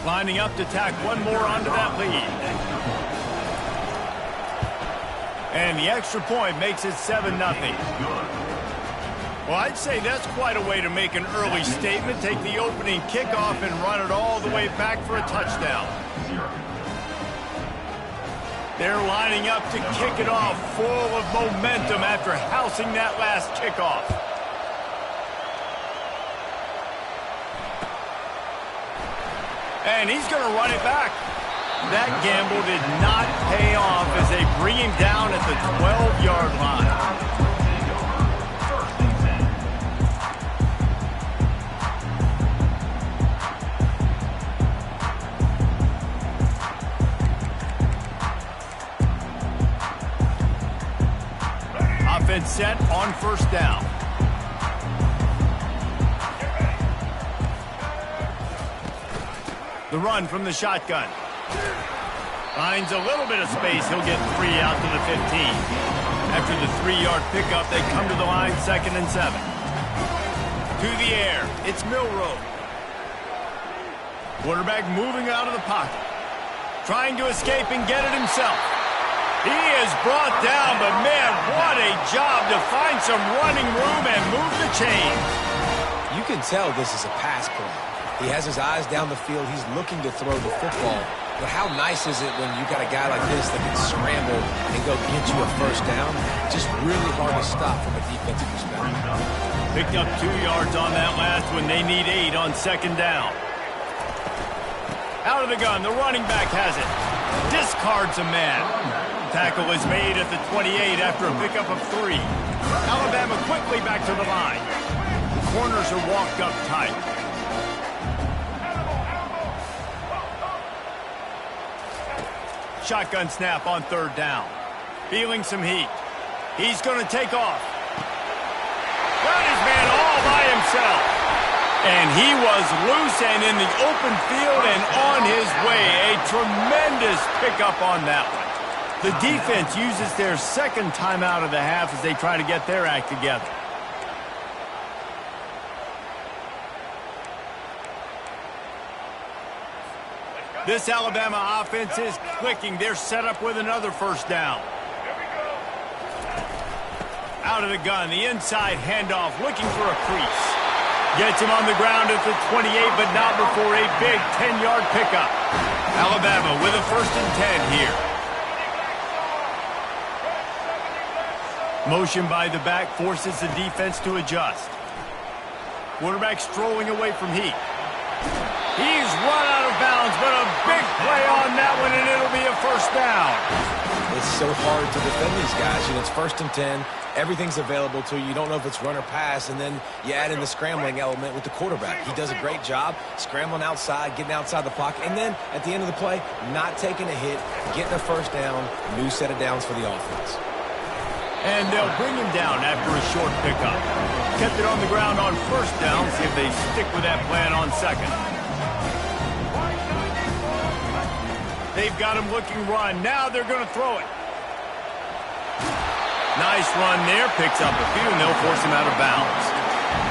Lining up to tack one more onto that lead. And the extra point makes it 7-0. Well, I'd say that's quite a way to make an early statement. Take the opening kickoff and run it all the way back for a touchdown. They're lining up to kick it off full of momentum after housing that last kickoff. And he's going to run it back. That gamble did not pay off as they bring him down at the 12-yard line. Offense set on first down. The run from the shotgun. Finds a little bit of space. He'll get 3 out to the 15. After the 3-yard pickup, they come to the line 2nd and 7. To the air. It's Milroe. Quarterback moving out of the pocket. Trying to escape and get it himself. He is brought down, but man, what a job to find some running room and move the chains. You can tell this is a pass play. He has his eyes down the field. He's looking to throw the football. But how nice is it when you got a guy like this that can scramble and go get you a first down? Just really hard to stop from a defensive perspective. Picked up 2 yards on that last one. They need 8 on 2nd down. Out of the gun, the running back has it. Discards a man. Tackle is made at the 28 after a pickup of 3. Alabama quickly back to the line. The corners are walked up tight. Shotgun snap on 3rd down. Feeling some heat. He's going to take off. Got his man all by himself. And he was loose and in the open field and on his way. A tremendous pickup on that one. The defense uses their 2nd timeout of the half as they try to get their act together. This Alabama offense is clicking. They're set up with another first down. Out of the gun, the inside handoff, looking for a crease. Gets him on the ground at the 28, but not before a big 10-yard pickup. Alabama with a 1st and 10 here. Motion by the back forces the defense to adjust. Quarterback strolling away from heat. He's run out of bounds, but a big play on that one, and it'll be a first down. It's so hard to defend these guys. You know, it's 1st and 10. Everything's available to you. You don't know if it's run or pass, and then you add in the scrambling element with the quarterback. He does a great job scrambling outside, getting outside the pocket, and then at the end of the play, not taking a hit, getting a first down, new set of downs for the offense. And they'll bring him down after a short pickup. Kept it on the ground on first down. See if they stick with that plan on 2nd. They've got him looking run. Now they're going to throw it. Nice run there. Picks up a few, and they'll force him out of bounds.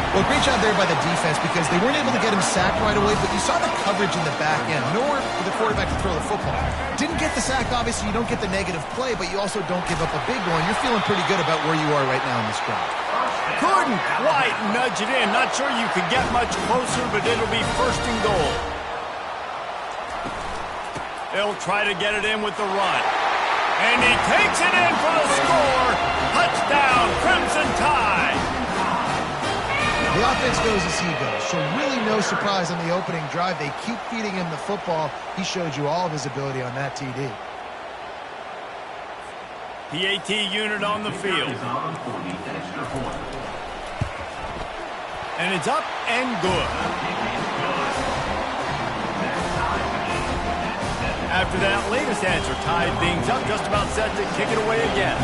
Well, great job there by the defense because they weren't able to get him sacked right away, but you saw the coverage in the back end, nor for the quarterback to throw the football. Didn't get the sack, obviously. You don't get the negative play, but you also don't give up a big one. You're feeling pretty good about where you are right now in this drive. Couldn't quite nudge it in. Not sure you could get much closer, but it'll be 1st and goal. They'll try to get it in with the run. And he takes it in for the score. Touchdown, Crimson Tide. The offense goes as he goes, so really no surprise on the opening drive. They keep feeding him the football. He showed you all of his ability on that TD. PAT unit on the field. And it's up and good. After that latest answer tied things up, just about set to kick it away again.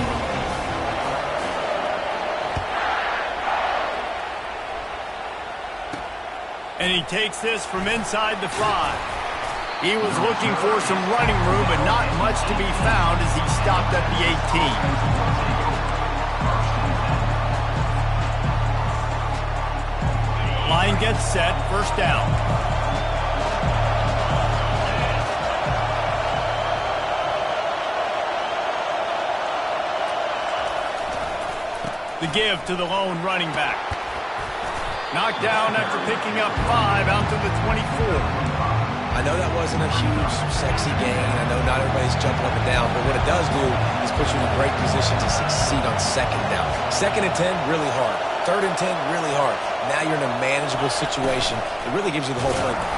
And he takes this from inside the 5. He was looking for some running room, but not much to be found as he stopped at the 18. Line gets set, first down. The give to the lone running back. Knocked down after picking up 5 out to the 24. I know that wasn't a huge, sexy gain. I know not everybody's jumping up and down, but what it does do is put you in a great position to succeed on second down. 2nd and 10, really hard. 3rd and 10, really hard. Now you're in a manageable situation. It really gives you the whole playbook.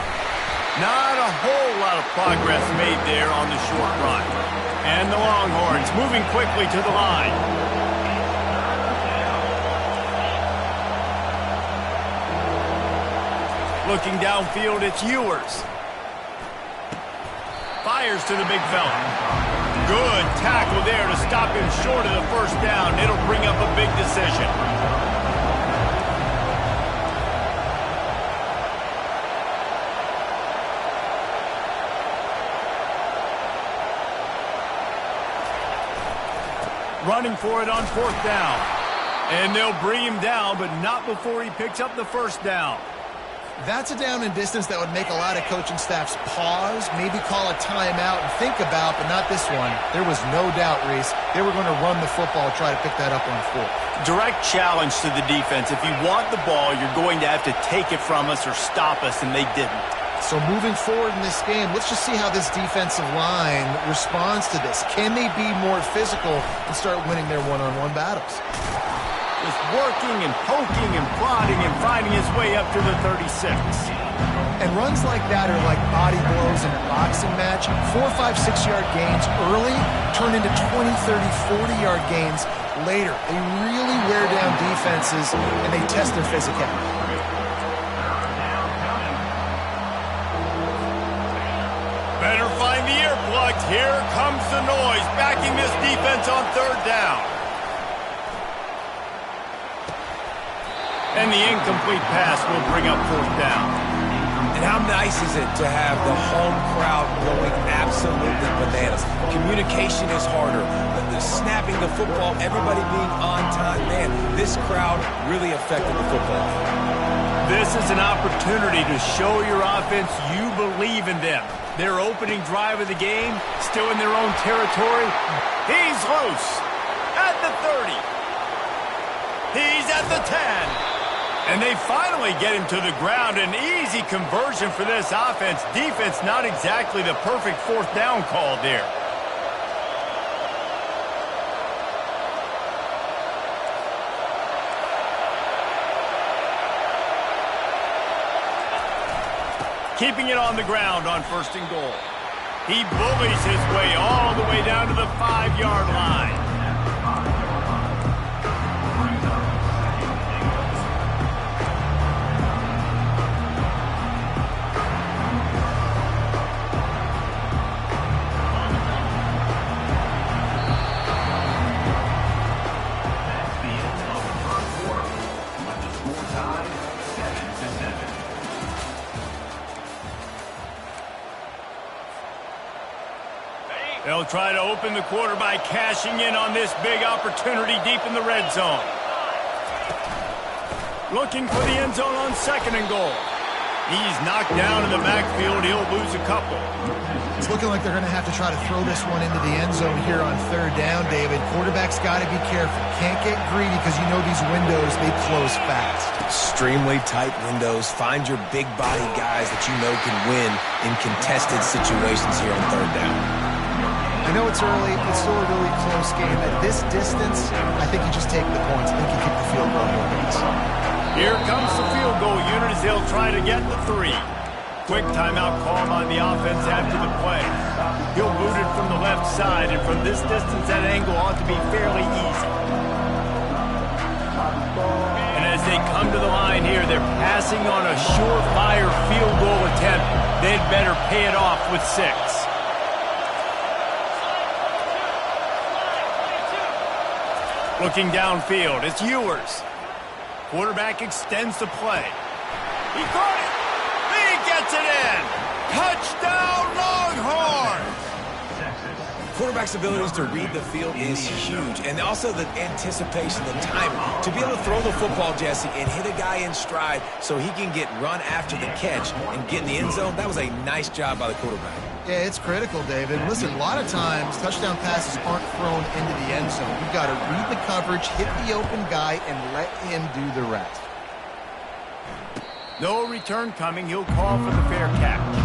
Not a whole lot of progress made there on the short run. And the Longhorns moving quickly to the line. Looking downfield, it's Ewers. Fires to the big fella. Good tackle there to stop him short of the first down. It'll bring up a big decision. Running for it on 4th down. And they'll bring him down, but not before he picks up the first down. That's a down and distance that would make a lot of coaching staffs pause, maybe call a timeout and think about, but not this one. There was no doubt, Reese, they were going to run the football, try to pick that up on 4th. Direct challenge to the defense. If you want the ball, you're going to have to take it from us or stop us, and they didn't. So moving forward in this game, let's just see how this defensive line responds to this. Can they be more physical and start winning their one-on-one battles? Just working and poking and prodding and finding his way up to the 36. And runs like that are like body blows in a boxing match. 4, 5, 6-yard gains early turn into 20, 30, 40-yard gains later. They really wear down defenses and they test their physicality. Better find the earplugs. Here comes the noise, backing this defense on 3rd down. And the incomplete pass will bring up 4th down. And how nice is it to have the home crowd going absolutely bananas? Communication is harder. The snapping the football, everybody being on time. Man, this crowd really affected the football. This is an opportunity to show your offense you believe in them. Their opening drive of the game, still in their own territory. He's loose at the 30. He's at the 10. And they finally get him to the ground. An easy conversion for this offense. Defense not exactly the perfect 4th down call there. Keeping it on the ground on 1st and goal. He bullies his way all the way down to the 5-yard line. They'll try to open the quarter by cashing in on this big opportunity deep in the red zone. Looking for the end zone on 2nd and goal. He's knocked down in the backfield. He'll lose a couple. It's looking like they're going to have to try to throw this one into the end zone here on 3rd down, David. Quarterback's got to be careful. Can't get greedy because you know these windows, they close fast. Extremely tight windows. Find your big body guys that you know can win in contested situations here on 3rd down. I know it's early. It's still a really close game. At this distance, I think you just take the points. I think you kick the field goal more minutes. Here comes the field goal unit as they'll try to get the 3. Quick timeout call on the offense after the play. He'll boot it from the left side, and from this distance, that angle ought to be fairly easy. And as they come to the line here, they're passing on a surefire field goal attempt. They'd better pay it off with 6. Looking downfield, it's Ewers. Quarterback extends the play. He caught it. He gets it in. Touchdown, Longhorns! Quarterback's abilities to read the field is huge, and also the anticipation, the timing. To be able to throw the football, Jesse, and hit a guy in stride so he can get run after the catch and get in the end zone, that was a nice job by the quarterback. Yeah, it's critical, David. Listen, a lot of times touchdown passes aren't thrown into the end zone. You've got to read the coverage, hit the open guy, and let him do the rest. No return coming. He'll call for the fair catch.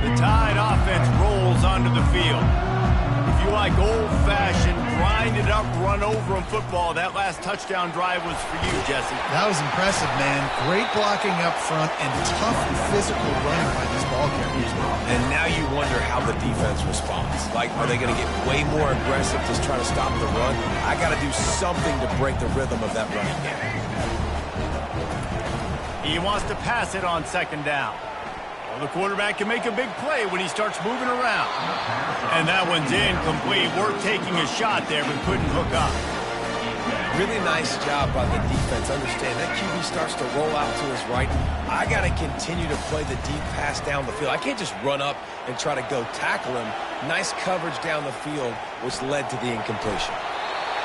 The Tide offense rolls onto the field. If you like old-fashioned, grind-it-up, run-over-'em football, that last touchdown drive was for you, Jesse. That was impressive, man. Great blocking up front and tough physical running by these ball carriers. And now you wonder how the defense responds. Like, are they going to get way more aggressive to try to stop the run? I got to do something to break the rhythm of that running game. He wants to pass it on second down. Well, the quarterback can make a big play when he starts moving around. And that one's incomplete. We're taking a shot there, but couldn't hook up. Really nice job by the defense. Understand, that QB starts to roll out to his right. I got to continue to play the deep pass down the field. I can't just run up and try to go tackle him. Nice coverage down the field, which led to the incompletion.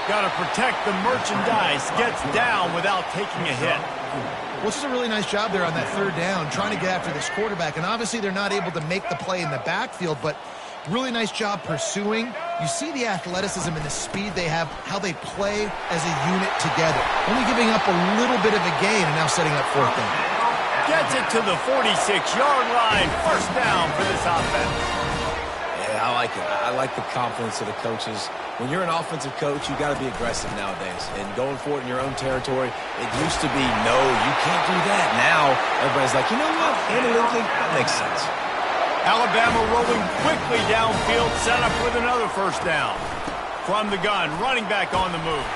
Got to protect the merchandise. Gets down without taking a hit. Well, this is a really nice job there on that third down, trying to get after this quarterback. And obviously they're not able to make the play in the backfield, but really nice job pursuing. You see the athleticism and the speed they have, how they play as a unit together. Only giving up a little bit of a gain and now setting up fourth down. Gets it to the 46-yard line. First down for this offense. Yeah, I like it. I like the confidence of the coaches. When you're an offensive coach, you got to be aggressive nowadays. And going for it in your own territory, it used to be, no, you can't do that. Now, everybody's like, you know what? Analytically, that makes sense. Alabama rolling quickly downfield, set up with another first down. From the gun, running back on the move.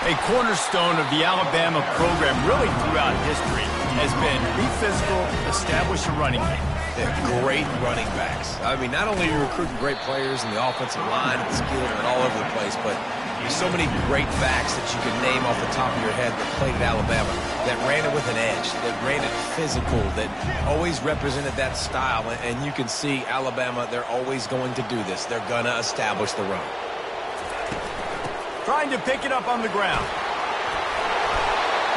A cornerstone of the Alabama program really throughout history has been be physical, establish a running game. They're great running backs. I mean, not only are you recruiting great players in the offensive line and skill and all over the place, but there's so many great backs that you can name off the top of your head that played at Alabama, that ran it with an edge, that ran it physical, that always represented that style. And you can see Alabama, they're always going to do this. They're going to establish the run. Trying to pick it up on the ground.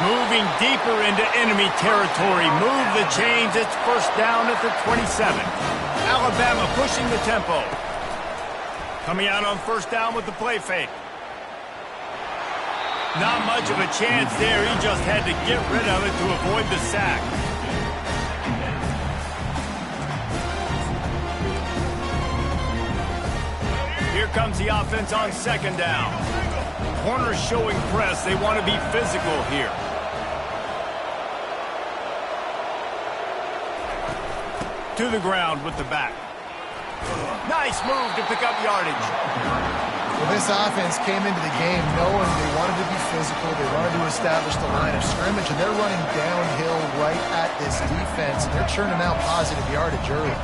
Moving deeper into enemy territory. Move the chains. It's first down at the 27. Alabama pushing the tempo. Coming out on first down with the play fake. Not much of a chance there. He just had to get rid of it to avoid the sack. Here comes the offense on second down. Corners showing press. They want to be physical here. To the ground with the back. Nice move to pick up yardage. Well, this offense came into the game knowing they wanted to be physical. They wanted to establish the line of scrimmage, and they're running downhill right at this defense. And they're churning out positive yardage early.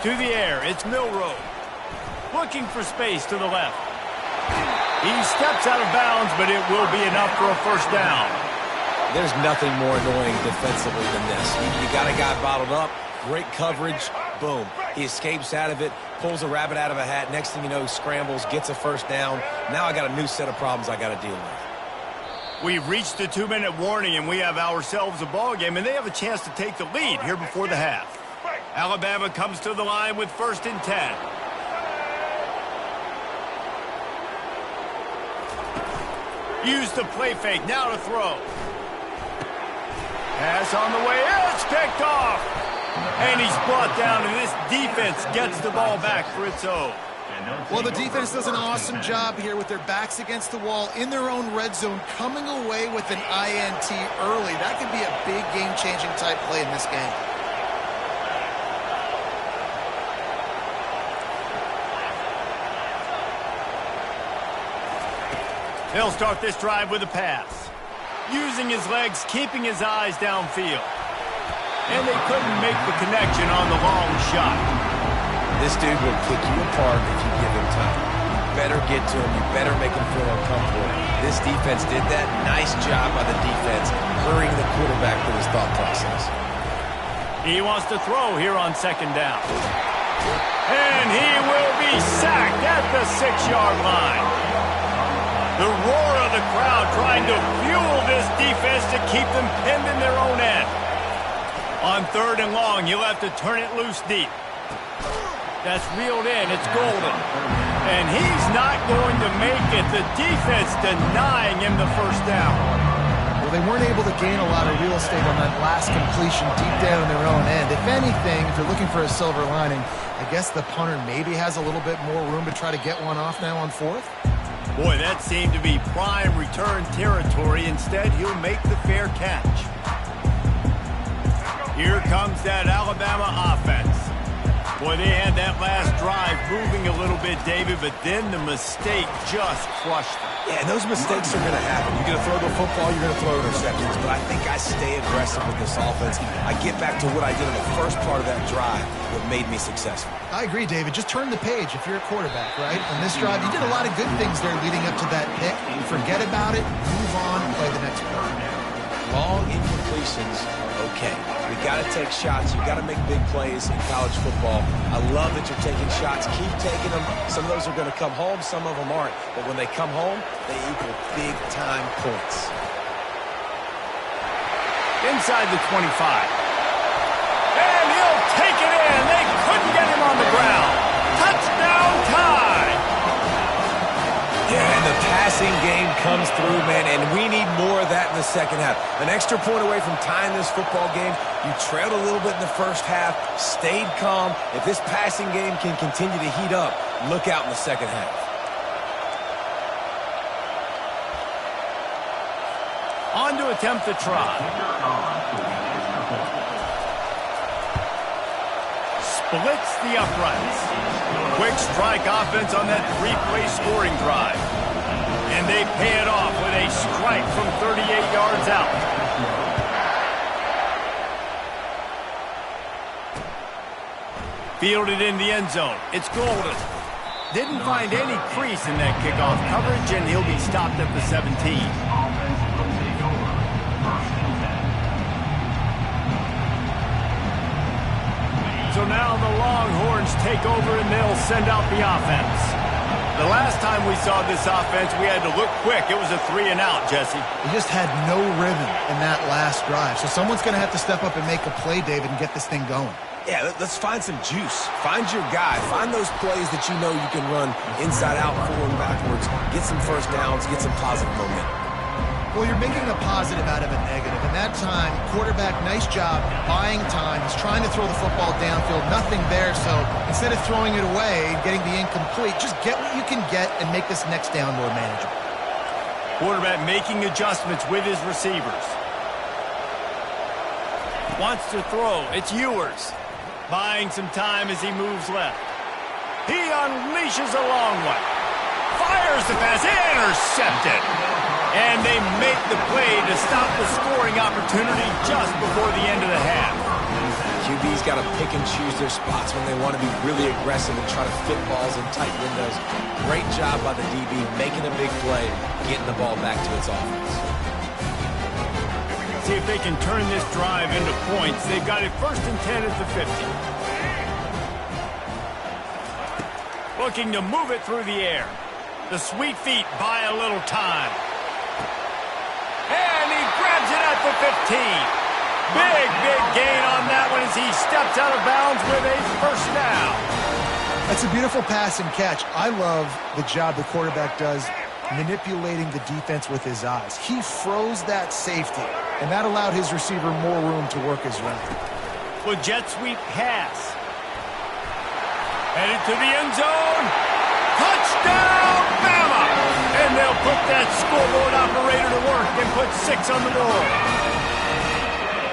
To the air, it's Milroe. Looking for space to the left. He steps out of bounds, but it will be enough for a first down. There's nothing more annoying defensively than this. You got a guy bottled up, great coverage, boom. He escapes out of it, pulls a rabbit out of a hat. Next thing you know, scrambles, gets a first down. Now I got a new set of problems I got to deal with. We've reached the 2-minute warning, and we have ourselves a ball game, and they have a chance to take the lead here before the half. Alabama comes to the line with 1st and 10. Use the play fake, now to throw. Pass on the way, it's picked off. And he's brought down, and this defense gets the ball back for its own. Well, the defense does an awesome job here with their backs against the wall in their own red zone, coming away with an INT early. That could be a big game-changing type play in this game. They'll start this drive with a pass. Using his legs, keeping his eyes downfield. And they couldn't make the connection on the long shot. This dude will pick you apart if you give him time. You better get to him. You better make him feel uncomfortable. This defense did that. Nice job by the defense, hurrying the quarterback through his thought process. He wants to throw here on second down. And he will be sacked at the 6-yard line. The roar of the crowd trying to fuel this defense to keep them pinned in their own end. On 3rd and long, he'll have to turn it loose deep. That's reeled in. It's Golden. And he's not going to make it. The defense denying him the first down. Well, they weren't able to gain a lot of real estate on that last completion deep down in their own end. If anything, if you're looking for a silver lining, I guess the punter maybe has a little bit more room to try to get one off now on 4th. Boy, that seemed to be prime return territory. Instead, he'll make the fair catch. Here comes that Alabama offense. Boy, they had that last drive moving a little bit, David, but then the mistake just crushed them. Yeah, and those mistakes are going to happen. You're going to throw the football, you're going to throw interceptions, but I think I stay aggressive with this offense. I get back to what I did in the first part of that drive, what made me successful. I agree, David. Just turn the page if you're a quarterback, right? On this drive, you did a lot of good things there leading up to that pick. Forget about it, move on, play the next play. Long incompletions, okay. We got to take shots. You got to make big plays in college football. I love that you're taking shots. Keep taking them. Some of those are going to come home. Some of them aren't. But when they come home, they equal big-time points. Inside the 25. And he'll take it in. They couldn't get him on the ground. Touchdown tie. Yeah, and the passing game comes through, man, and we need more of that in the second half. An extra point away from tying this football game. You trailed a little bit in the first half, stayed calm. If this passing game can continue to heat up, look out in the second half. On to attempt the try. Splits the uprights. Quick strike offense on that 3-play scoring drive. And they pay it off with a strike from 38 yards out. Fielded in the end zone. It's Golden. Didn't find any crease in that kickoff coverage, and he'll be stopped at the 17. So now the Longhorns take over and they'll send out the offense. The last time we saw this offense, we had to look quick. It was a 3-and-out, Jesse. They just had no rhythm in that last drive. So someone's going to have to step up and make a play, David, and get this thing going. Yeah, let's find some juice. Find your guy. Find those plays that you know you can run inside out, forward, backwards. Get some first downs. Get some positive momentum. Well, you're making a positive out of a negative. And that time, quarterback, nice job, buying time. He's trying to throw the football downfield. Nothing there, so instead of throwing it away and getting the incomplete, just get what you can get and make this next down more manageable. Quarterback making adjustments with his receivers. Wants to throw. It's Ewers. Buying some time as he moves left. He unleashes a long one. Fires the pass. Intercepted. And they make the play to stop the scoring opportunity just before the end of the half. QB's got to pick and choose their spots when they want to be really aggressive and try to fit balls in tight windows. Great job by the DB making a big play, getting the ball back to its offense. See if they can turn this drive into points. They've got it 1st and 10 at the 50. Looking to move it through the air. The sweet feet buy a little time. And he grabs it at the 15. Big gain on that one as he steps out of bounds with a first down. That's a beautiful pass and catch. I love the job the quarterback does manipulating the defense with his eyes. He froze that safety, and that allowed his receiver more room to work his route. Well, jet sweep pass. Headed to the end zone. Touchdown, Bama! And they'll put that scoreboard operator to work and put 6 on the board.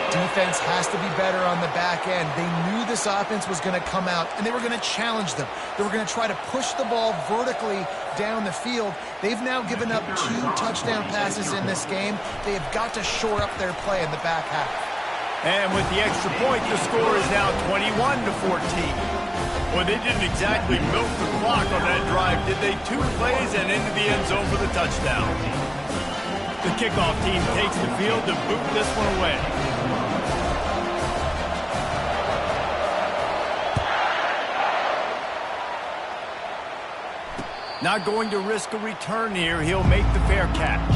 Defense has to be better on the back end. They knew this offense was going to come out, and they were going to challenge them. They were going to try to push the ball vertically down the field. They've now given up 2 touchdown passes in this game. They have got to shore up their play in the back half. And with the extra point, the score is now 21-14. Well, they didn't exactly milk the clock on that drive, did they? 2 plays and into the end zone for the touchdown. The kickoff team takes the field to boot this one away. Not going to risk a return here. He'll make the fair catch.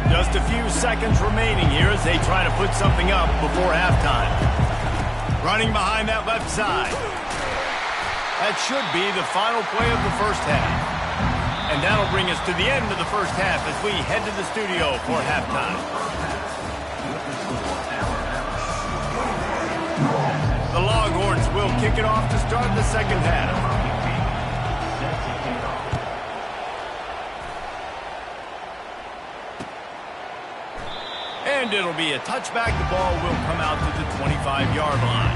Just a few seconds remaining here as they try to put something up before halftime. Running behind that left side. That should be the final play of the first half. And that'll bring us to the end of the first half as we head to the studio for halftime. The Longhorns will kick it off to start the second half. And it'll be a touchback. The ball will come out to the 25-yard line.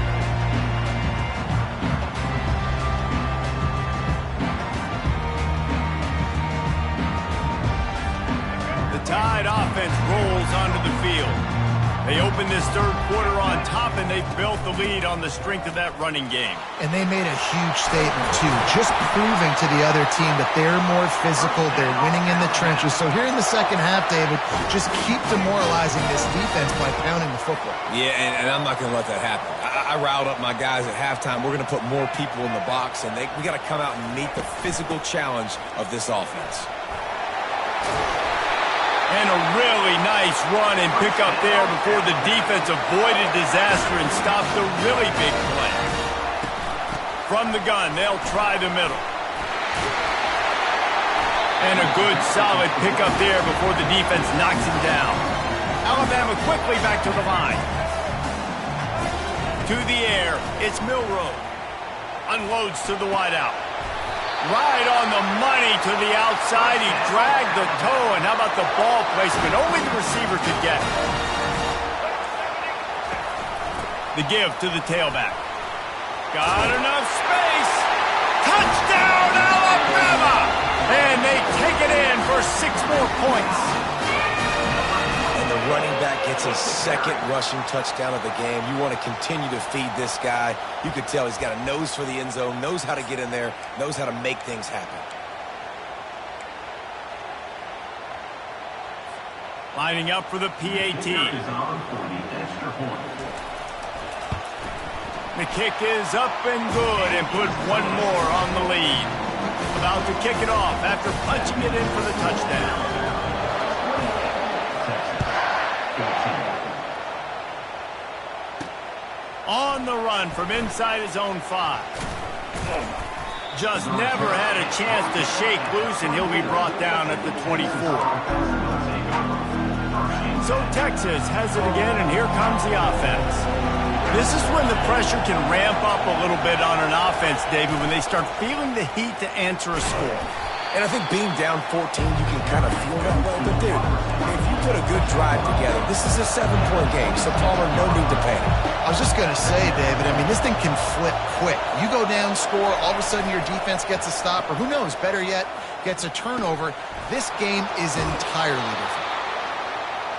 The Tide offense rolls onto the field. They open this third quarter on top, and they've built the lead on the strength of that running game. And they made a huge statement, too, just proving to the other team that they're more physical, they're winning in the trenches. So here in the second half, David, just keep demoralizing this defense by pounding the football. Yeah, and I'm not going to let that happen. I riled up my guys at halftime. We're going to put more people in the box, and we got to come out and meet the physical challenge of this offense. And a really nice run and pick up there before the defense avoided disaster and stopped the really big play. From the gun, they'll try the middle. And a good solid pick up there before the defense knocks him down. Alabama quickly back to the line. To the air, it's Milroe. Unloads to the wideout. Right on the money to the outside. He dragged the toe, and how about the ball placement? Only the receiver could get. The give to the tailback. Got enough space. Touchdown, Alabama! And they take it in for 6 more points. And the running back gets his second rushing touchdown of the game. You want to continue to feed this guy. You could tell he's got a nose for the end zone, knows how to get in there, knows how to make things happen. Lining up for the PAT. The kick is up and good and put one more on the lead. About to kick it off after punching it in for the touchdown. On the run from inside his own 5. Just never had a chance to shake loose, and he'll be brought down at the 24. So Texas has it again, and here comes the offense. This is when the pressure can ramp up a little bit on an offense, David, when they start feeling the heat to answer a score. And I think being down 14, you can kind of feel that way. But, dude, if you put a good drive together, this is a 7-point game, so Palmer, no need to panic. I was just going to say, David, I mean, this thing can flip quick. You go down, score, all of a sudden your defense gets a stop, or who knows, better yet, gets a turnover. This game is entirely different.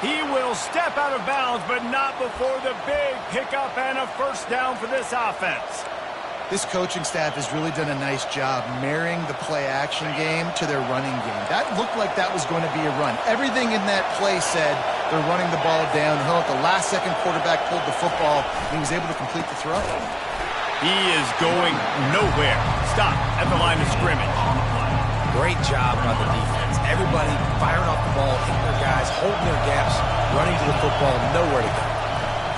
He will step out of bounds, but not before the big pickup and a first down for this offense. This coaching staff has really done a nice job marrying the play-action game to their running game. That looked like that was going to be a run. Everything in that play said they're running the ball down. At the last second, quarterback pulled the football, and he was able to complete the throw. He is going nowhere. Stop at the line of scrimmage. Great job by the defense. Everybody firing off the ball, hitting their guys, holding their gaps, running to the football, nowhere to go.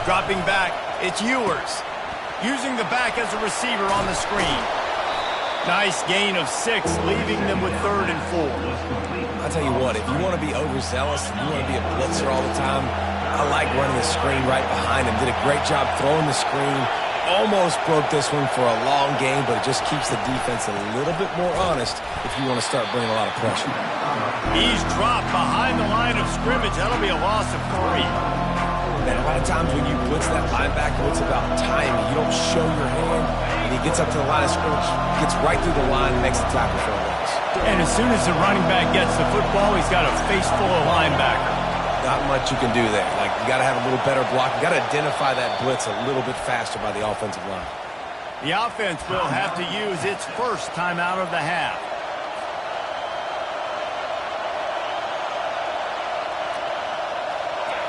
Dropping back, it's Ewers. Using the back as a receiver on the screen. Nice gain of 6, leaving them with 3rd and 4. I'll tell you what, if you want to be overzealous and you want to be a blitzer all the time, I like running the screen right behind him. Did a great job throwing the screen. Almost broke this one for a long game, but it just keeps the defense a little bit more honest if you want to start bringing a lot of pressure. He's dropped behind the line of scrimmage. That'll be a loss of 3. And a lot of times when you blitz that linebacker, it's about timing. You don't show your hand, and he gets up to the line of scrimmage, gets right through the line, and makes the tackle for a loss. And as soon as the running back gets the football, he's got a face full of linebacker. Not much you can do there. Like, you got to have a little better block. You got to identify that blitz a little bit faster by the offensive line. The offense will have to use its first timeout of the half.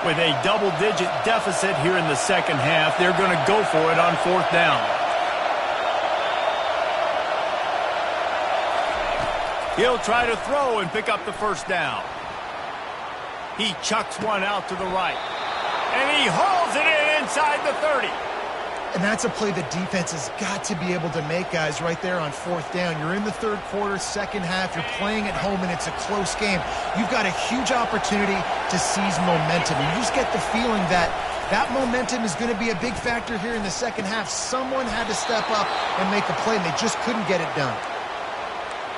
With a double-digit deficit here in the second half, they're going to go for it on fourth down. He'll try to throw and pick up the first down. He chucks one out to the right. And he hauls it in inside the 30. And that's a play the defense has got to be able to make, guys, right there on fourth down. You're in the third quarter, second half. You're playing at home, and it's a close game. You've got a huge opportunity to seize momentum. And you just get the feeling that that momentum is going to be a big factor here in the second half. Someone had to step up and make a play, and they just couldn't get it done.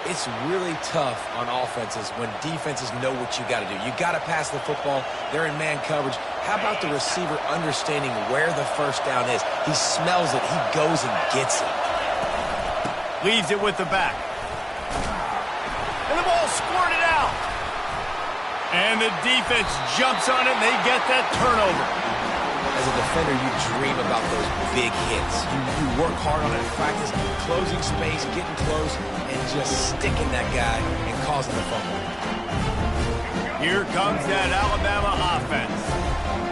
It's really tough on offenses when defenses know what you got to do. You got to pass the football. They're in man coverage. How about the receiver understanding where the first down is? He smells it. He goes and gets it. Leaves it with the back. And the ball squirted out. And the defense jumps on it, and they get that turnover. As a defender, you dream about those big hits. You work hard on it in practice, closing space, getting close, and just sticking that guy and causing the fumble. Here comes that Alabama offense.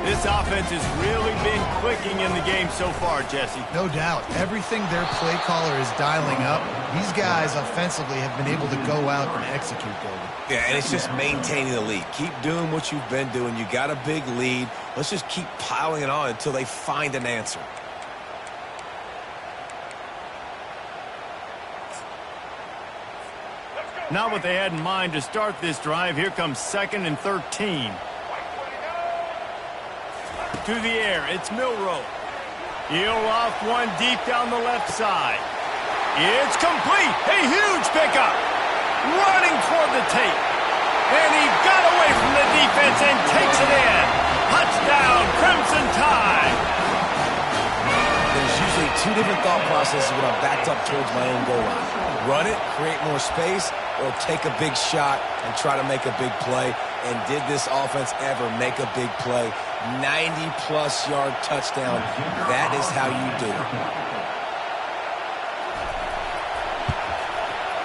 This offense has really been clicking in the game so far, Jesse. No doubt. Everything their play caller is dialing up, these guys offensively have been able to go out and execute, David. Yeah, and it's just maintaining the lead. Keep doing what you've been doing. You got a big lead. Let's just keep piling it on until they find an answer. Not what they had in mind to start this drive. Here comes 2nd and 13. To the air, it's Milroe. He'll off one deep down the left side. It's complete. A huge pickup. Running toward the tape. And he got away from the defense and takes it in. Touchdown, Crimson Tide. There's usually two different thought processes when I'm backed up towards my own goal line. Run it, create more space, or take a big shot and try to make a big play. And did this offense ever make a big play? 90-plus yard touchdown. That is how you do it.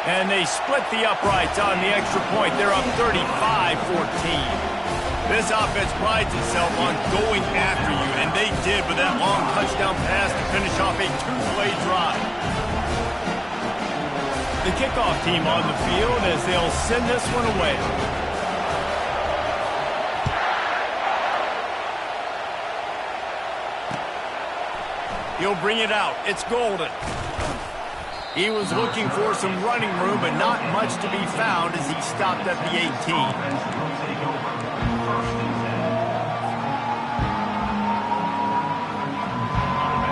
And they split the uprights on the extra point. They're up 35-14. This offense prides itself on going after you, and they did with that long touchdown pass to finish off a two-play drive. The kickoff team on the field as they'll send this one away. He'll bring it out. It's Golden. He was looking for some running room, but not much to be found as he stopped at the 18.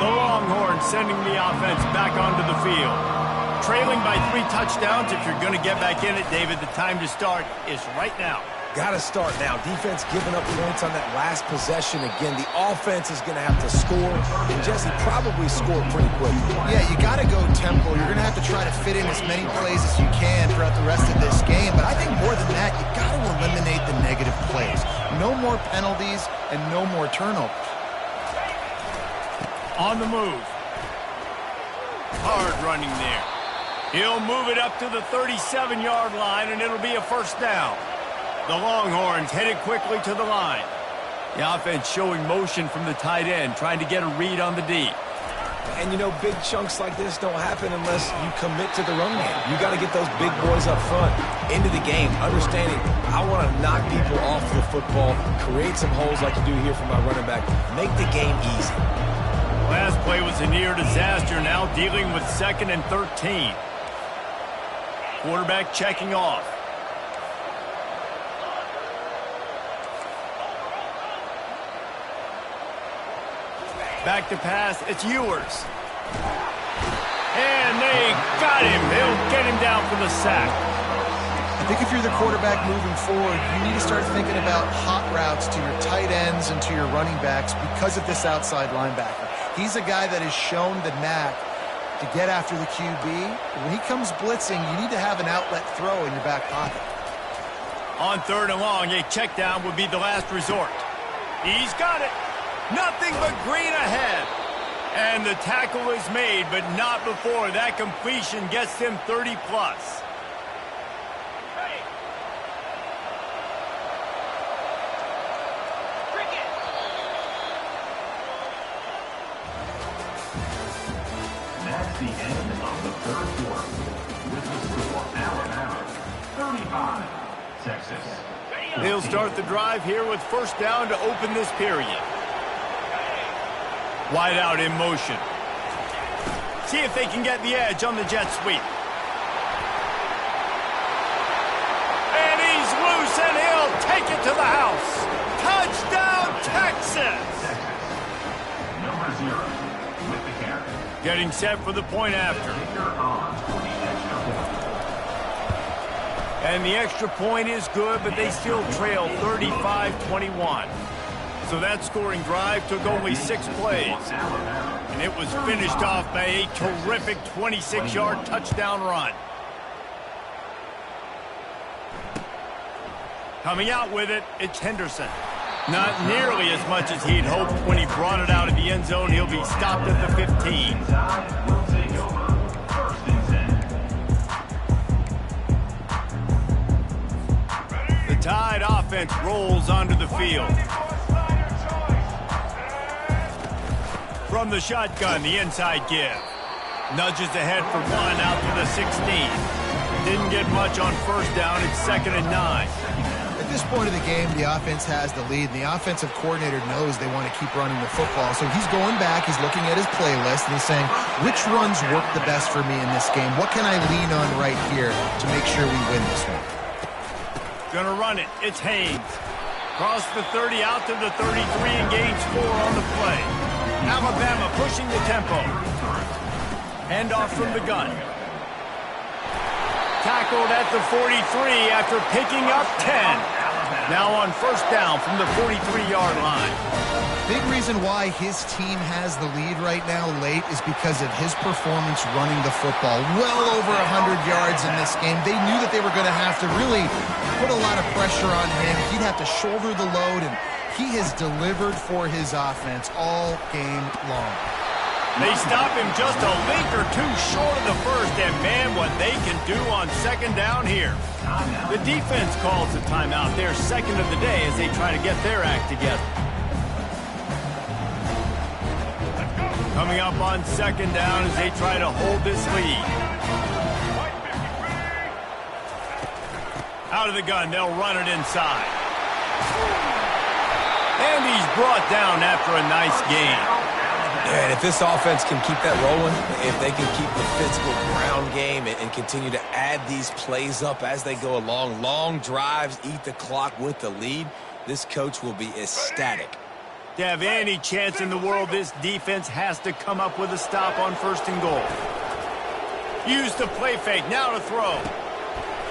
The Longhorns sending the offense back onto the field. Trailing by 3 touchdowns. If you're going to get back in it, David, the time to start is right now. Got to start now. Defense giving up points on that last possession. Again, the offense is going to have to score, and Jesse probably score pretty quick. Yeah, you got to go tempo. You're going to have to try to fit in as many plays as you can throughout the rest of this game. But I think more than that, you got to eliminate the negative plays. No more penalties and no more turnovers. On the move. Hard running there. He'll move it up to the 37-yard line, and it'll be a first down. The Longhorns headed quickly to the line. The offense showing motion from the tight end, trying to get a read on the deep. And, you know, big chunks like this don't happen unless you commit to the run game. You got to get those big boys up front into the game, understanding I want to knock people off the football, create some holes like you do here for my running back, make the game easy. Last play was a near disaster, now dealing with 2nd and 13. Quarterback checking off. Back to pass, it's Ewers. And they got him. They'll get him down for the sack. I think if you're the quarterback moving forward, you need to start thinking about hot routes to your tight ends and to your running backs because of this outside linebacker. He's a guy that has shown the knack to get after the QB. When he comes blitzing, you need to have an outlet throw in your back pocket. On 3rd and long, a check down would be the last resort. He's got it. Nothing but green ahead. And the tackle is made, but not before that completion gets him 30-plus. That's the end of the 3rd quarter. With the score, Alabama 35, Texas. He'll start the drive here with 1st down to open this period. Wide out in motion. See if they can get the edge on the jet sweep. And he's loose, and he'll take it to the house. Touchdown, Texas! Number 0 with the carry. Getting set for the point after. And the extra point is good, but they still trail 35-21. So that scoring drive took only 6 plays. And it was finished off by a terrific 26-yard touchdown run. Coming out with it, it's Henderson. Not nearly as much as he'd hoped when he brought it out of the end zone. He'll be stopped at the 15. Will take over. 1st and 10. The Tide offense rolls onto the field. From the shotgun, the inside give. Nudges ahead for 1 out to the 16. Didn't get much on 1st down. It's 2nd and 9. At this point of the game, the offense has the lead, and the offensive coordinator knows they want to keep running the football. So he's going back, he's looking at his playlist, and he's saying, which runs work the best for me in this game? What can I lean on right here to make sure we win this one? Gonna run it. It's Haynes. Cross the 30 out to the 33 and gains 4 on the play. Alabama pushing the tempo. Hand off from the gun. Tackled at the 43 after picking up 10. Now on 1st down from the 43-yard line. Big reason why his team has the lead right now late is because of his performance running the football. Well over 100 yards in this game. They knew that they were going to have to really put a lot of pressure on him. He'd have to shoulder the load, and he has delivered for his offense all game long. They stop him just a link or 2 short of the 1st, and man, what they can do on 2nd down here. The defense calls the timeout, their 2nd of the day, as they try to get their act together. Coming up on 2nd down as they try to hold this lead. Out of the gun, they'll run it inside. And he's brought down after a nice gain. And if this offense can keep that rolling, if they can keep the physical ground game and continue to add these plays up as they go along, long drives, eat the clock with the lead, this coach will be ecstatic. To have any chance in the world, this defense has to come up with a stop on 1st and goal. Use the play fake, now to throw.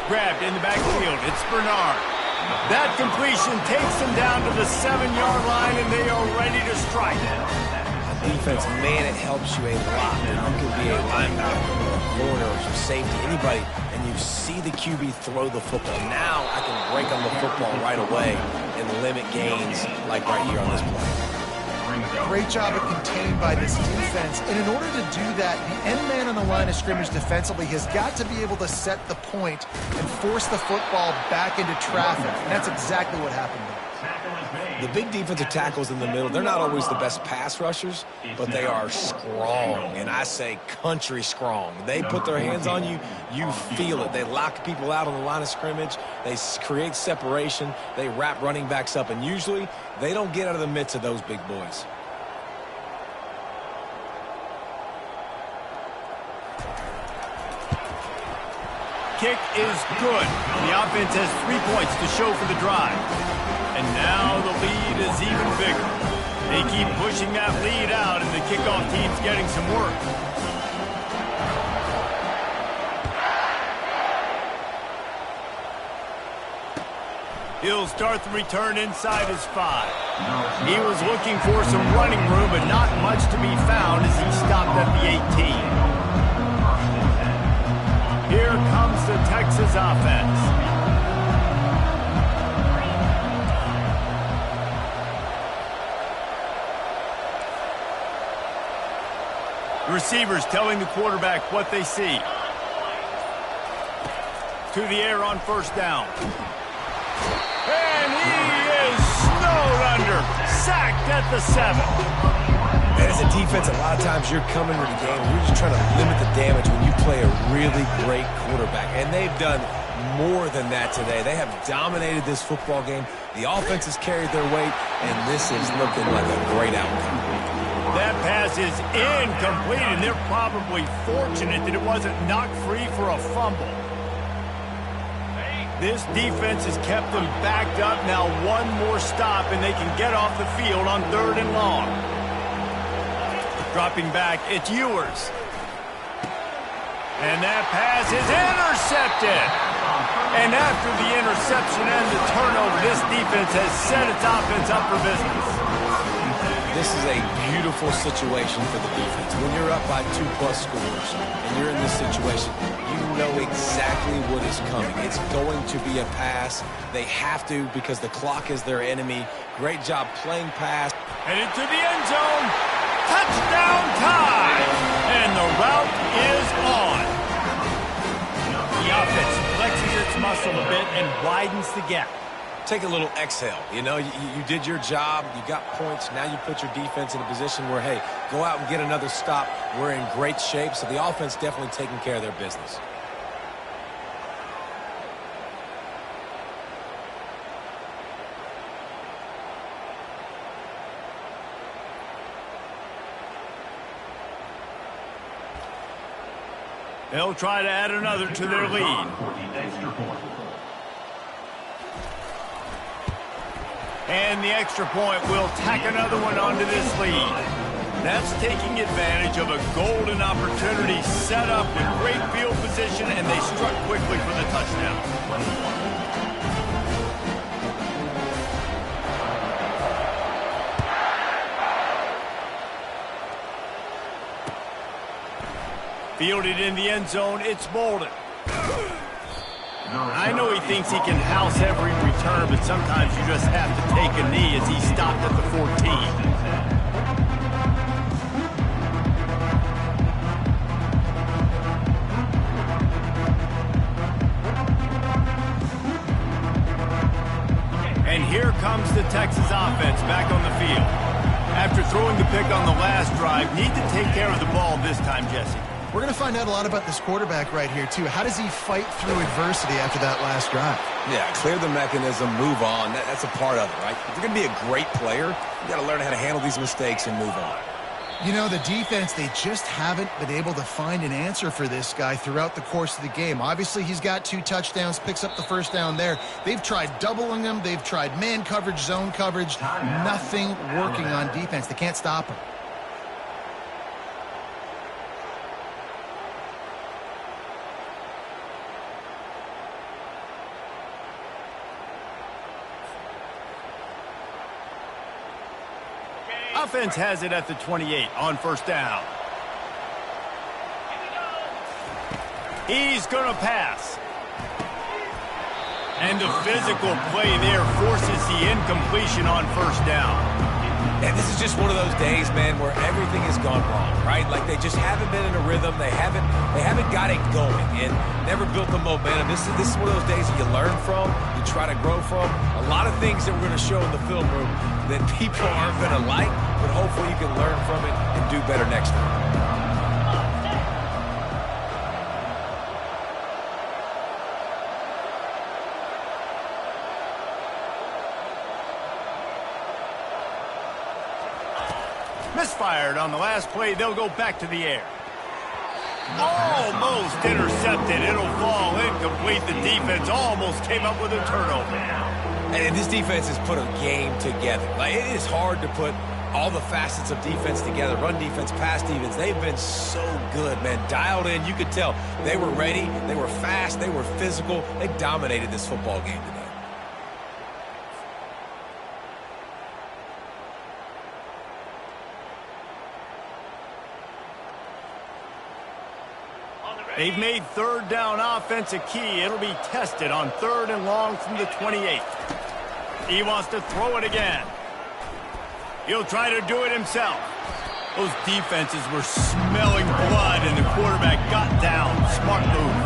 Grabbed in the backfield, it's Bernard. That completion takes them down to the 7-yard line, and they are ready to strike. Defense, man, it helps you a lot. You can be a linebacker or a corner or some safety, anybody, and you see the QB throw the football. Now I can break on the football right away and limit gains like right here on this play. Great job of contained by this defense. And in order to do that, the end man on the line of scrimmage defensively has got to be able to set the point and force the football back into traffic. And that's exactly what happened there. The big defensive tackles in the middle, they're not always the best pass rushers, but they are strong, and I say country strong. They put their hands on you, you feel it. They lock people out on the line of scrimmage. They create separation. They wrap running backs up, and usually they don't get out of the midst of those big boys. Kick is good. The offense has 3 points to show for the drive. And now the lead is even bigger. They keep pushing that lead out, and the kickoff team's getting some work. He'll start the return inside his 5. He was looking for some running room, but not much to be found as he stopped at the 18. Here comes the Texas offense. receivers telling the quarterback what they see. To the air on first down. And he is snowed under. Sacked at the 7. And as a defense, a lot of times you're coming to the game and you're just trying to limit the damage when you play a really great quarterback. And they've done more than that today. They have dominated this football game. The offense has carried their weight, and this is looking like a great outcome. That pass is incomplete, and they're probably fortunate that it wasn't knocked free for a fumble. This defense has kept them backed up. Now one more stop, and they can get off the field on 3rd and long. Dropping back, it's Ewers. And that pass is intercepted. And after the interception and the turnover, this defense has set its offense up for business. This is a beautiful situation for the defense. When you're up by 2+ scores and you're in this situation, you know exactly what is coming. It's going to be a pass. They have to because the clock is their enemy. Great job playing pass. And into the end zone. Touchdown time. And the route is on. The offense flexes its muscle a bit and widens the gap. Take a little exhale. You know, you did your job. You got points. Now you put your defense in a position where, hey, go out and get another stop. We're in great shape. So the offense definitely taking care of their business. They'll try to add another to their lead. And the extra point will tack another one onto this lead. That's taking advantage of a golden opportunity set up with great field position, and they struck quickly for the touchdown. Fielded in the end zone, it's Bolden. I know he thinks he can house every return, but sometimes you just have to take a knee as he stopped at the 14. And here comes the Texas offense back on the field. After throwing the pick on the last drive, need to take care of the ball this time, Jesse. We're going to find out a lot about this quarterback right here, too. How does he fight through adversity after that last drive? Yeah, clear the mechanism, move on. That's a part of it, right? If you're going to be a great player, you got to learn how to handle these mistakes and move on. You know, the defense, they just haven't been able to find an answer for this guy throughout the course of the game. Obviously, he's got 2 touchdowns, picks up the first down there. They've tried doubling him. They've tried man coverage, zone coverage. Nothing working on defense. They can't stop him. Offense has it at the 28 on first down. He's going to pass. And the physical play there forces the incompletion on first down. And this is just one of those days, man, where everything has gone wrong, right? Like they just haven't been in a rhythm. They haven't got it going and never built the momentum. This is one of those days that you learn from, you try to grow from. A lot of things that we're going to show in the film room that people aren't going to like, but hopefully you can learn from it and do better next time. Misfired on the last play. They'll go back to the air. Almost intercepted. It'll fall incomplete. The defense almost came up with a turnover. And this defense has put a game together. Like, it is hard to put all the facets of defense together. Run defense, pass defense. They've been so good, man. Dialed in. You could tell they were ready. They were fast. They were physical. They dominated this football game today. They've made third down offense a key. It'll be tested on 3rd and long from the 28. He wants to throw it again. He'll try to do it himself. Those defenses were smelling blood, and the quarterback got down. Smart move.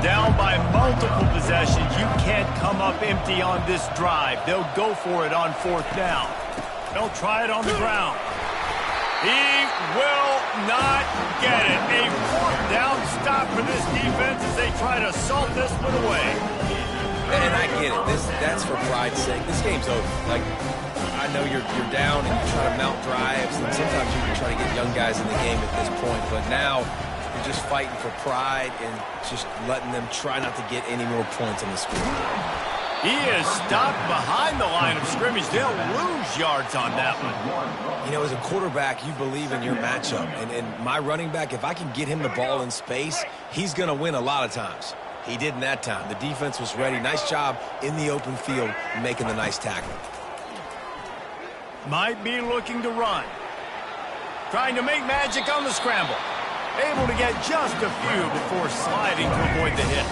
Down by multiple possessions. You can't come up empty on this drive. They'll go for it on 4th down. They'll try it on the ground. He will not get it. A 4th down stop for this defense as they try to salt this one away. And I get it. That's for pride's sake. This game's over. Like, I know you're down and you try to mount drives, and sometimes you can try to get young guys in the game at this point. But now you're just fighting for pride and just letting them try not to get any more points on the score. He is stopped behind the line of scrimmage. They'll lose yards on that one. You know, as a quarterback, you believe in your matchup. And my running back, if I can get him the ball in space, he's going to win a lot of times. He did in that time. The defense was ready. Nice job in the open field making the nice tackle. Might be looking to run. Trying to make magic on the scramble. Able to get just a few before sliding to avoid the hit.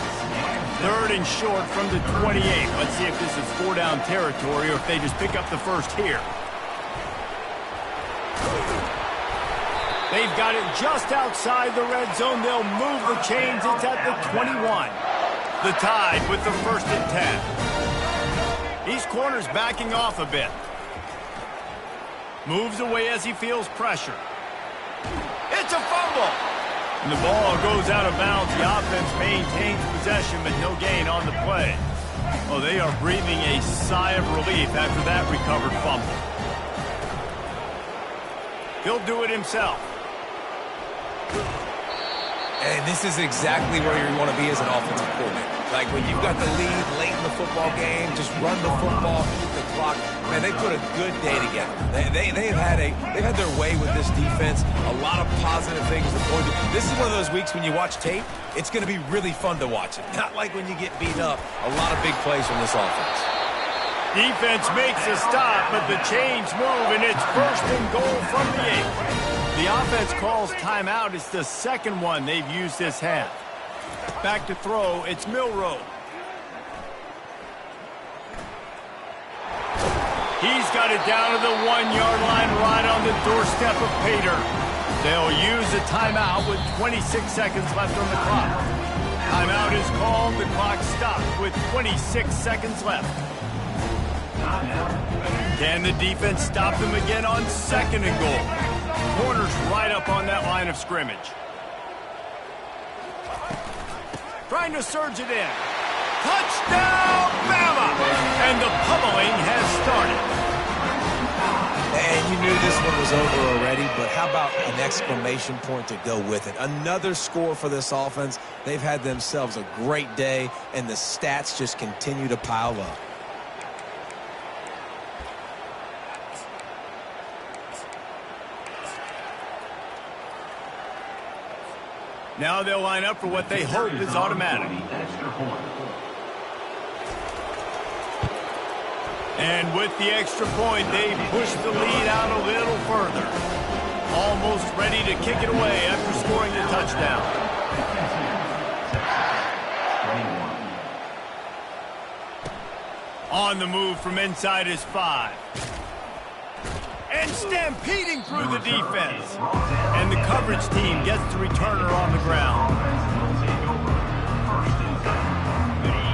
3rd and short from the 28. Let's see if this is 4-down territory or if they just pick up the first here. They've got it just outside the red zone. They'll move the chains. It's at the 21. The Tide with the 1st and 10. These corners backing off a bit. Moves away as he feels pressure. It's a fumble. And the ball goes out of bounds. The offense maintains possession, but no gain on the play. Oh, they are breathing a sigh of relief after that recovered fumble. He'll do it himself. And this is exactly where you want to be as an offensive coordinator. Like when you've got the lead late in the football game, just run the football, keep the clock. Man, they put a good day together. They've had their way with this defense. A lot of positive things to point to. This is one of those weeks when you watch tape, it's going to be really fun to watch it. Not like when you get beat up. A lot of big plays from this offense. Defense makes a stop, but the chains move, and it's 1st and goal from the 8. The offense calls timeout. It's the 2nd one they've used this half. Back to throw, it's Milroe. He's got it down to the 1-yard line right on the doorstep of Pater. They'll use a timeout with 26 seconds left on the clock. Timeout is called. The clock stopped with 26 seconds left. Can the defense stop them again on 2nd and goal? Corners right up on that line of scrimmage. Trying to surge it in. Touchdown, Bama! And the pummeling has started. And you knew this one was over already, but how about an exclamation point to go with it? Another score for this offense. They've had themselves a great day, and the stats just continue to pile up. Now they'll line up for what they hope is automatic. And with the extra point, they push the lead out a little further. Almost ready to kick it away after scoring the touchdown. On the move from inside his 5. And stampeding through the defense. And the coverage team gets the returner on the ground.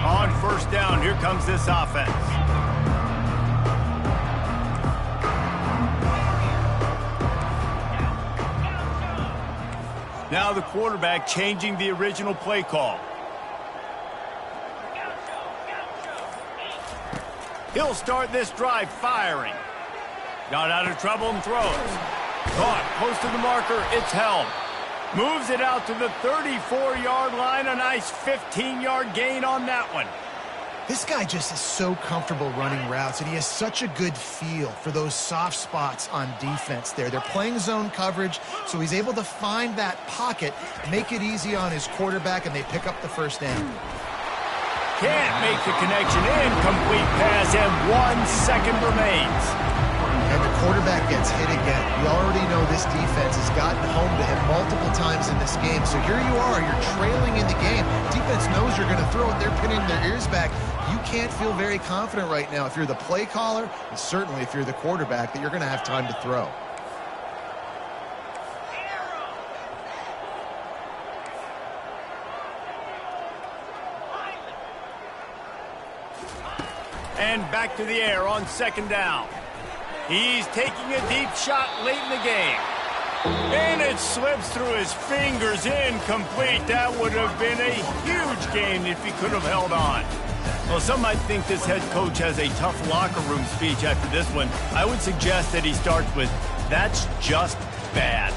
On 1st down, here comes this offense. Now the quarterback changing the original play call. He'll start this drive firing. Got out of trouble and throws. Caught close to the marker. It's held. Moves it out to the 34-yard line. A nice 15-yard gain on that one. This guy just is so comfortable running routes, and he has such a good feel for those soft spots on defense there. They're playing zone coverage, so he's able to find that pocket, make it easy on his quarterback, and they pick up the 1st down. Can't make the connection. Incomplete pass, and 1 second remains. And the quarterback gets hit again. You already know this defense has gotten home to him multiple times in this game. So here you are, you're trailing in the game. Defense knows you're going to throw it. They're pinning their ears back. You can't feel very confident right now if you're the play caller, and certainly if you're the quarterback, that you're going to have time to throw. And back to the air on second down. He's taking a deep shot late in the game. And it slips through his fingers, incomplete. That would have been a huge gain if he could have held on. Well, some might think this head coach has a tough locker room speech after this one. I would suggest that he starts with, "That's just bad."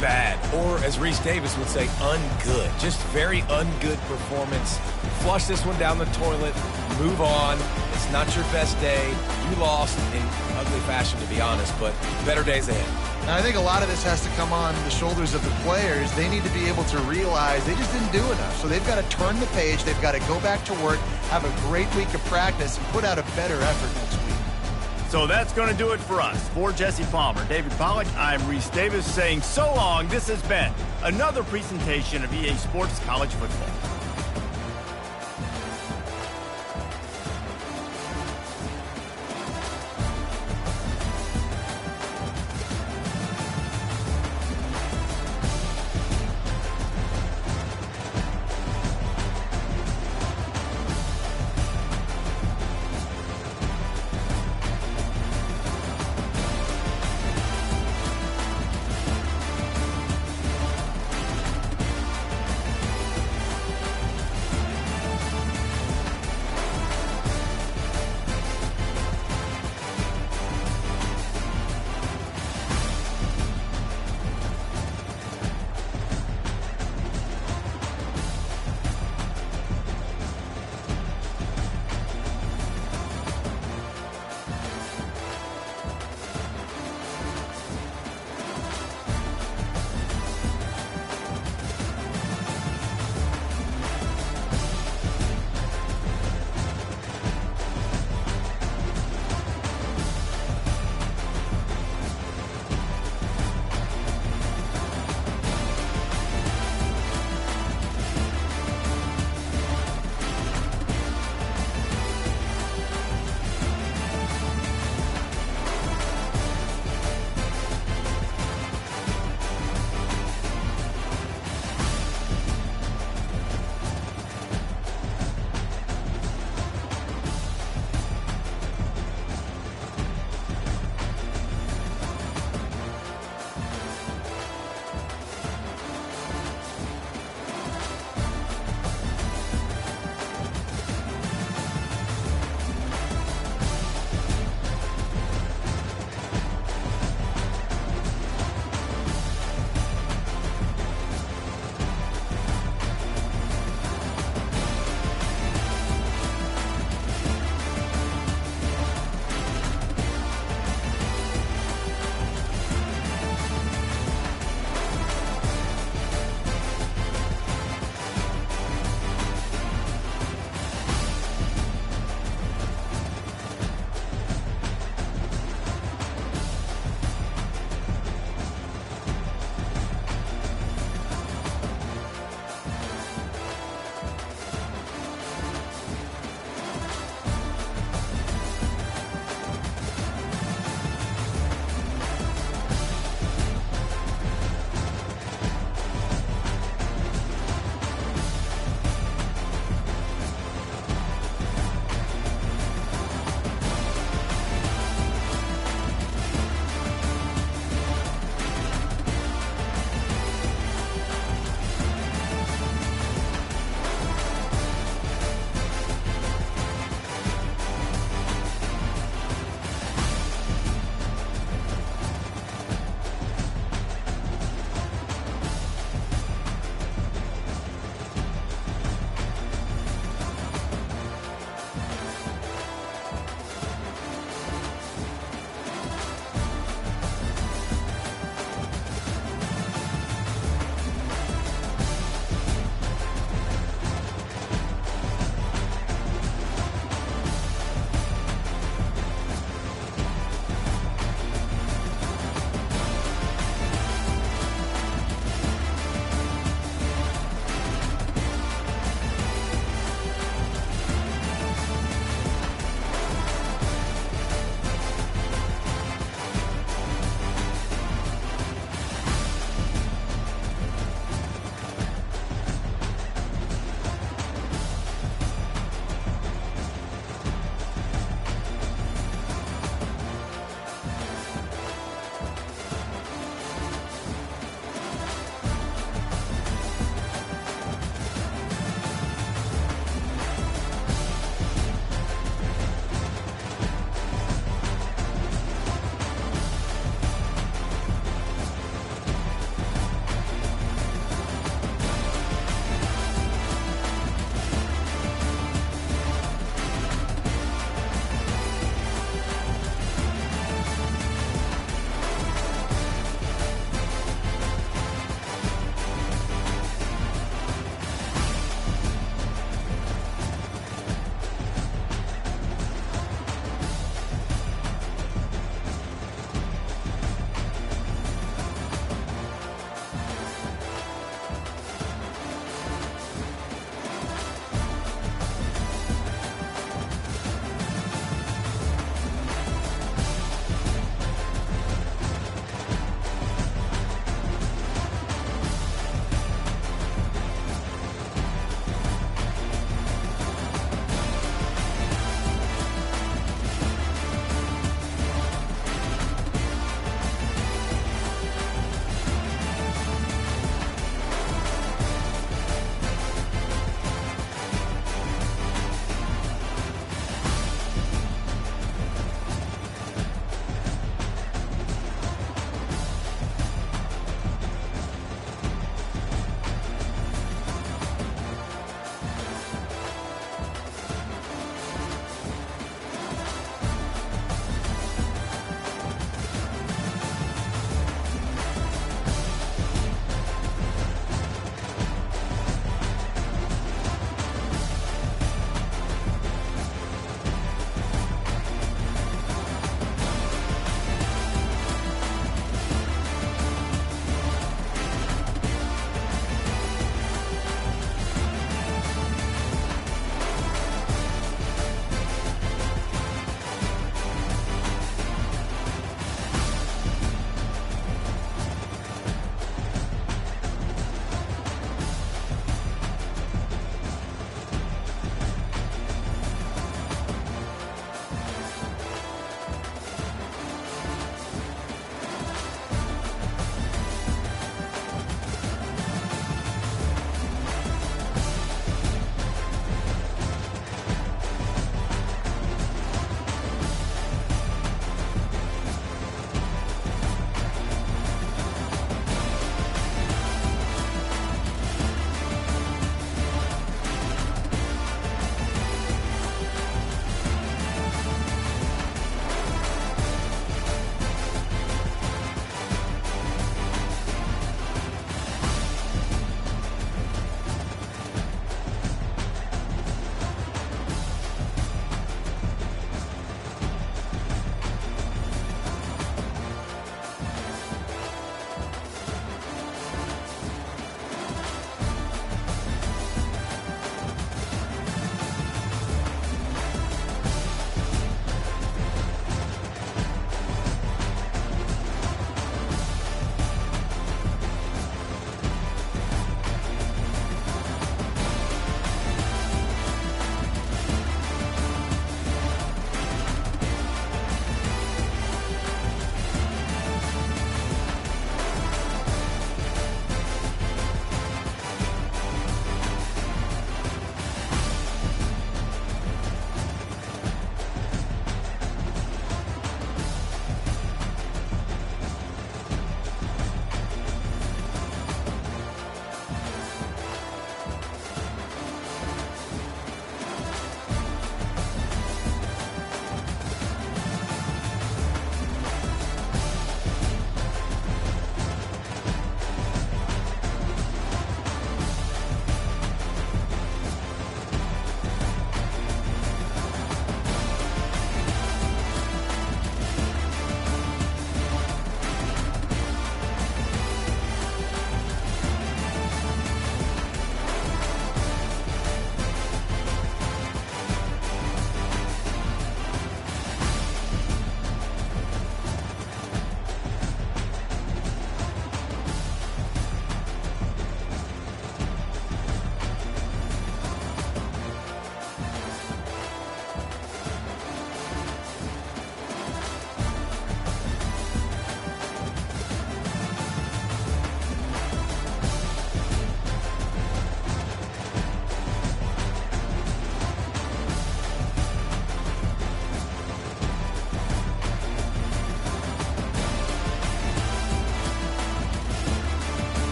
Bad. Or, as Reese Davis would say, ungood. Just very ungood performance. Flush this one down the toilet. Move on. It's not your best day. You lost in ugly fashion, to be honest, but better days ahead. Now, I think a lot of this has to come on the shoulders of the players. They need to be able to realize they just didn't do enough. So they've got to turn the page. They've got to go back to work, have a great week of practice, and put out a better effort next week. So that's going to do it for us. For Jesse Palmer, David Pollack, I'm Reese Davis saying so long. This has been another presentation of EA Sports College Football.